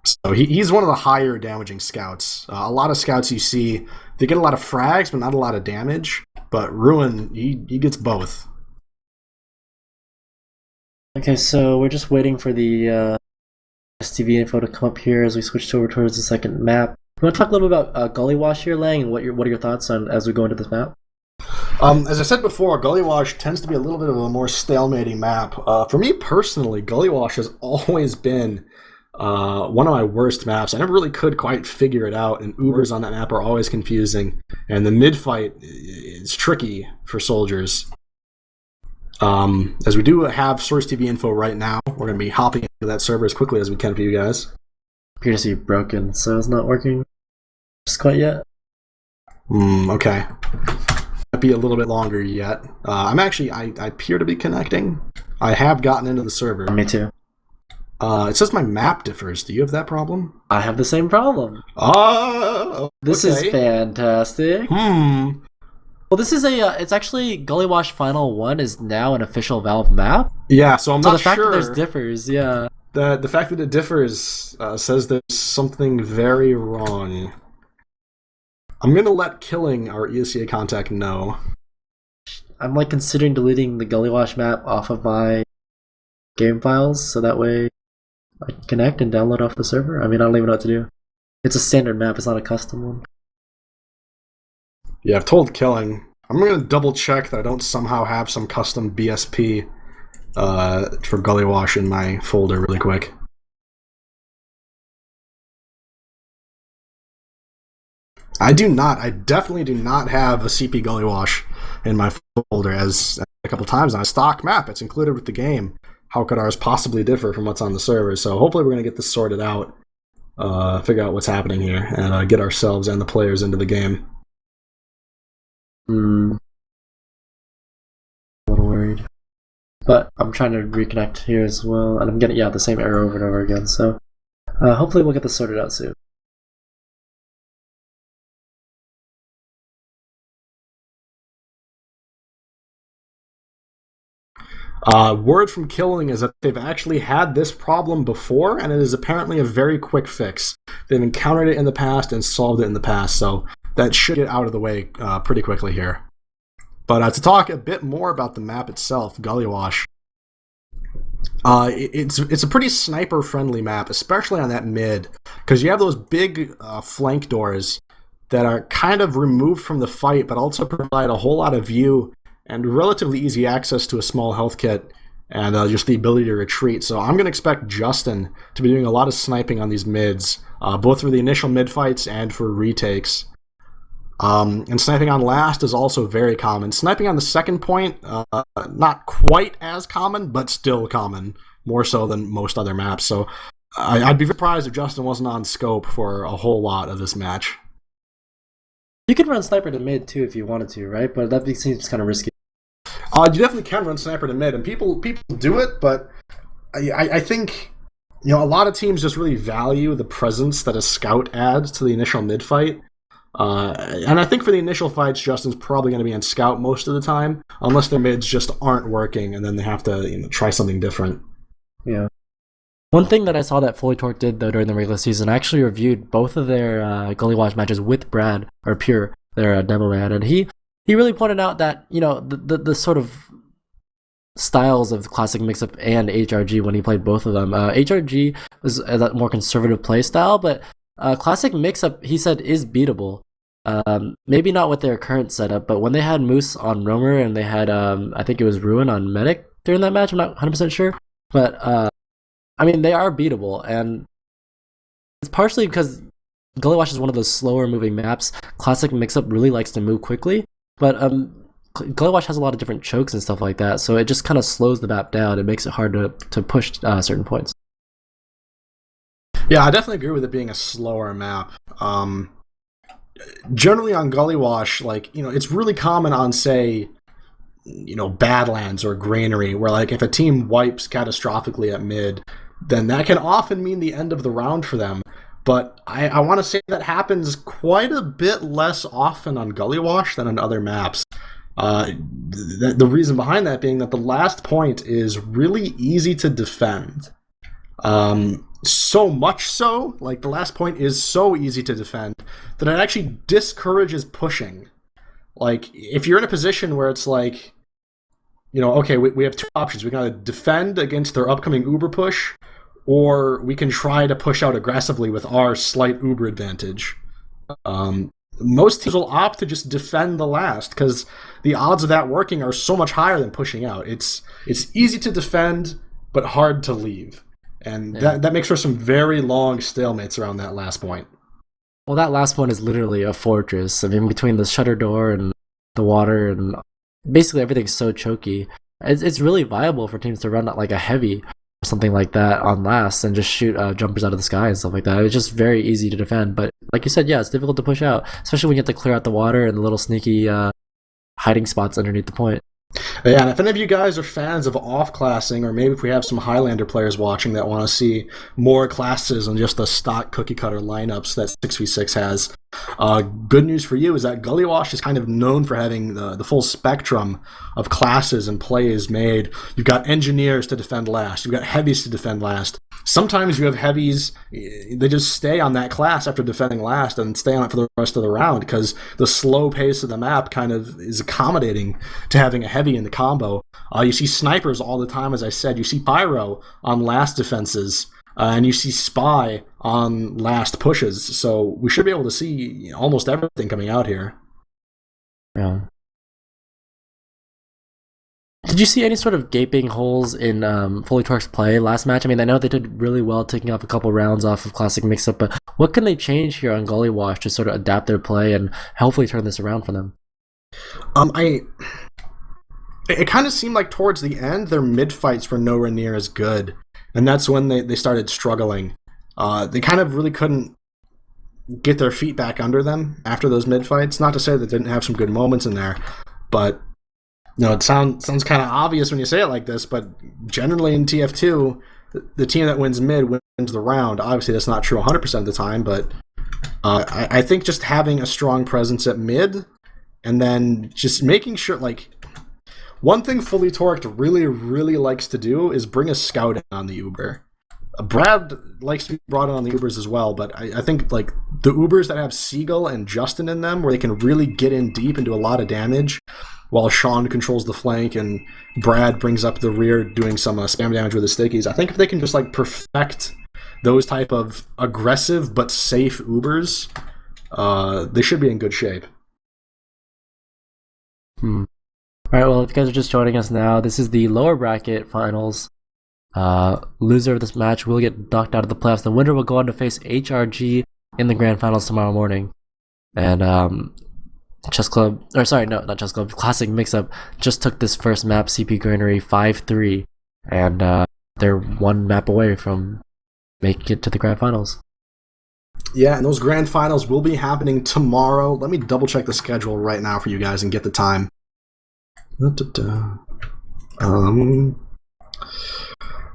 So he's one of the higher damaging scouts. A lot of scouts you see, they get a lot of frags, but not a lot of damage. But Ruin, he gets both. Okay, so we're just waiting for the STV info to come up here as we switch over towards the second map. You want to talk a little bit about Gully Wash here, Lang, and what are your thoughts on as we go into this map? As I said before, Gully Wash tends to be a little bit of a more stalemating map. For me personally, Gully Wash has always been one of my worst maps. I never really could quite figure it out, and Ubers on that map are always confusing, and the mid-fight is tricky for soldiers. As we do have Source TV info right now, we're going to be hopping into that server as quickly as we can for you guys. Appear to see broken, so it's not working just quite yet. Okay. Might be a little bit longer yet. I appear to be connecting. I have gotten into the server. Me too. It says my map differs. Do you have that problem? I have the same problem. This is fantastic. Well, this is it's actually Gully Wash Final 1 is now an official Valve map. Yeah, so I'm not sure. So the fact that there's differs, yeah. The fact that it differs says there's something very wrong. I'm going to let Killing, our ESEA contact, know. I'm like considering deleting the Gully Wash map off of my game files, so that way I can connect and download off the server. I mean, I don't even know what to do. It's a standard map, it's not a custom one. Yeah, I've told Killing. I'm going to double check that I don't somehow have some custom BSP for Gully Wash in my folder really quick. I definitely do not have a CP Gully Wash in my folder, as a couple times on a stock map. It's included with the game. How could ours possibly differ from what's on the server? So hopefully we're going to get this sorted out, figure out what's happening here, and get ourselves and the players into the game. A little worried. But I'm trying to reconnect here as well, and I'm getting, the same error over and over again, so hopefully we'll get this sorted out soon. Word from Killing is that they've actually had this problem before, and it is apparently a very quick fix. They've encountered it in the past and solved it in the past, so that should get out of the way pretty quickly here. But to talk a bit more about the map itself, Gully Wash, it's a pretty sniper-friendly map, especially on that mid, because you have those big flank doors that are kind of removed from the fight, but also provide a whole lot of view and relatively easy access to a small health kit, and just the ability to retreat. So I'm going to expect Justin to be doing a lot of sniping on these mids, both for the initial mid fights and for retakes. And sniping on last is also very common. Sniping on the second point, not quite as common, but still common, more so than most other maps. So I'd be surprised if Justin wasn't on scope for a whole lot of this match. You could run sniper to mid too if you wanted to, right? But that seems kind of risky. You definitely can run sniper to mid, and people do it, but I think a lot of teams just really value the presence that a scout adds to the initial mid fight. And I think for the initial fights, Justin's probably going to be on scout most of the time, unless their mids just aren't working, and then they have to try something different. Yeah. One thing that I saw that Fully Torque did though during the regular season, I actually reviewed both of their Gully Wash matches with Brad or Pure, their demo man, and he really pointed out that the sort of styles of classic Mixup and HRG when he played both of them. HRG was a more conservative play style, but classic Mixup, he said, is beatable. Maybe not with their current setup, but when they had Moose on Roamer and they had I think it was Ruin on Medic during that match, I'm not 100% sure, but I mean, they are beatable, and it's partially because Gully Wash is one of those slower moving maps. Classic Mixup really likes to move quickly, but Gully Wash has a lot of different chokes and stuff like that, so it just kind of slows the map down. It makes it hard to push certain points. Yeah, I definitely agree with it being a slower map. Generally on Gully Wash, it's really common on, say, Badlands or Granary, where if a team wipes catastrophically at mid, then that can often mean the end of the round for them. But I want to say that happens quite a bit less often on Gully Wash than on other maps. The reason behind that being that the last point is really easy to defend. So much so, the last point is so easy to defend that it actually discourages pushing. If you're in a position where it's okay, we have two options. We gotta defend against their upcoming Uber push, or we can try to push out aggressively with our slight Uber advantage. Most teams will opt to just defend the last because the odds of that working are so much higher than pushing out. It's easy to defend, but hard to leave. And that makes for some very long stalemates around that last point. Well, that last one is literally a fortress. I mean, between the shutter door and the water and basically everything's so choky. It's really viable for teams to run a heavy or something like that on last and just shoot jumpers out of the sky and stuff like that. It's just very easy to defend. But like you said, yeah, it's difficult to push out, especially when you have to clear out the water and the little sneaky hiding spots underneath the point. Yeah, and if any of you guys are fans of off-classing, or maybe if we have some Highlander players watching that want to see more classes than just the stock cookie-cutter lineups that 6v6 has, good news for you is that Gully Wash is kind of known for having the full spectrum of classes and plays made. You've got engineers to defend last. You've got heavies to defend last. Sometimes you have heavies, they just stay on that class after defending last and stay on it for the rest of the round because the slow pace of the map kind of is accommodating to having a heavy in the combo. You see snipers all the time, as I said. You see pyro on last defenses, and you see spy on last pushes. So we should be able to see almost everything coming out here. Yeah. Did you see any sort of gaping holes in Fully Torque's play last match? I mean, I know they did really well taking off a couple rounds off of Classic Mixup, but what can they change here on Gully Wash to sort of adapt their play and hopefully turn this around for them? It kind of seemed like towards the end, their mid-fights were nowhere near as good, and that's when they started struggling. They kind of really couldn't get their feet back under them after those mid-fights. Not to say that they didn't have some good moments in there, but it sounds kind of obvious when you say it like this, but generally in TF2, the team that wins mid wins the round. Obviously, that's not true 100% of the time, but I think just having a strong presence at mid and then just making sure, one thing Fully Torqued really, really likes to do is bring a scout in on the Uber. Brad likes to be brought in on the Ubers as well, but I think the Ubers that have Seagull and Justin in them, where they can really get in deep and do a lot of damage, while Sean controls the flank and Brad brings up the rear doing some spam damage with the stickies. I think if they can just perfect those type of aggressive but safe Ubers, they should be in good shape. Alright, well, if you guys are just joining us now, this is the lower bracket finals. Loser of this match will get knocked out of the playoffs. The winner will go on to face HRG in the grand finals tomorrow morning. And Chess Club, or sorry, no, not Chess Club, Classic Mixup just took this first map, CP Granary 5-3, and they're one map away from making it to the grand finals. Yeah, and those grand finals will be happening tomorrow. Let me double check the schedule right now for you guys and get the time.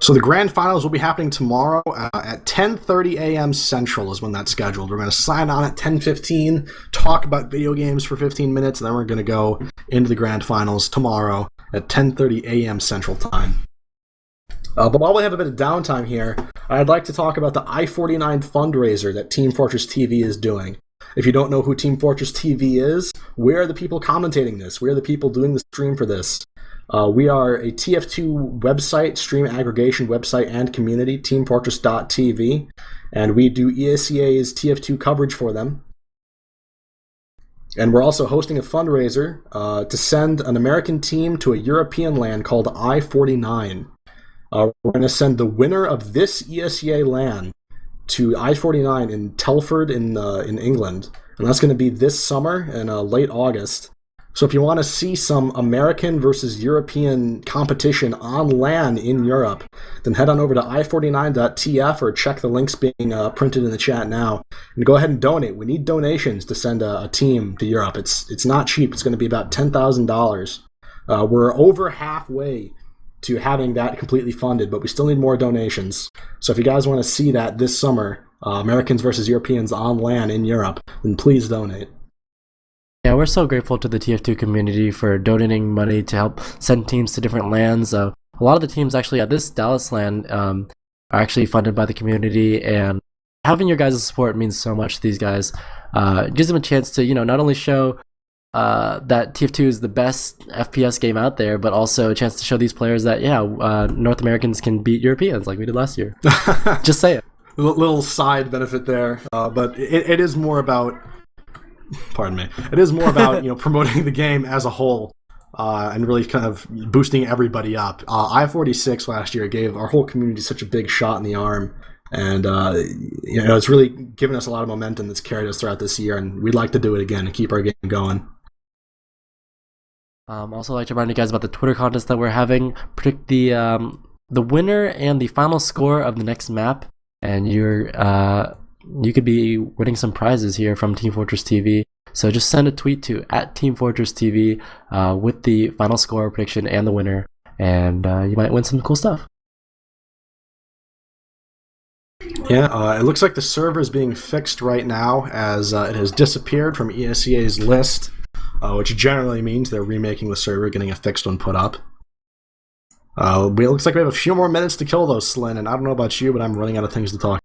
So the grand finals will be happening tomorrow at 10:30 a.m. Central is when that's scheduled. We're going to sign on at 10:15, talk about video games for 15 minutes, and then we're going to go into the grand finals tomorrow at 10:30 a.m. Central Time. But while we have a bit of downtime here, I'd like to talk about the I-49 fundraiser that Team Fortress TV is doing. If you don't know who Team Fortress TV is, where are the people commentating this? Where are the people doing the stream for this? We are a TF2 website, stream aggregation website and community, teamfortress.tv, and we do ESEA's TF2 coverage for them. And we're also hosting a fundraiser to send an American team to a European LAN called I-49. We're going to send the winner of this ESEA LAN to I-49 in Telford in England, and that's going to be this summer in late August. So if you want to see some American versus European competition on LAN in Europe, then head on over to i49.tf or check the links being printed in the chat now, and go ahead and donate. We need donations to send a team to Europe. It's not cheap. It's going to be about $10,000. We're over halfway to having that completely funded, but we still need more donations. So if you guys want to see that this summer, Americans versus Europeans on LAN in Europe, then please donate. Yeah, we're so grateful to the TF2 community for donating money to help send teams to different LANs. A lot of the teams actually at this Dallas LAN are actually funded by the community, and having your guys' support means so much to these guys. It gives them a chance to, not only show that TF2 is the best FPS game out there, but also a chance to show these players that, North Americans can beat Europeans like we did last year. Just say it. Little side benefit there, but it is more about... Pardon me. It is more about promoting the game as a whole, and really kind of boosting everybody up. I-46 last year gave our whole community such a big shot in the arm, and it's really given us a lot of momentum that's carried us throughout this year, and we'd like to do it again and keep our game going. Also, like to remind you guys about the Twitter contest that we're having. Predict the winner and the final score of the next map, and you could be winning some prizes here from Team Fortress TV. So just send a tweet to @TeamFortressTV with the final score prediction and the winner, and you might win some cool stuff. Yeah, it looks like the server is being fixed right now as it has disappeared from ESEA's list, which generally means they're remaking the server, getting a fixed one put up. It looks like we have a few more minutes to kill those, Slin, and I don't know about you, but I'm running out of things to talk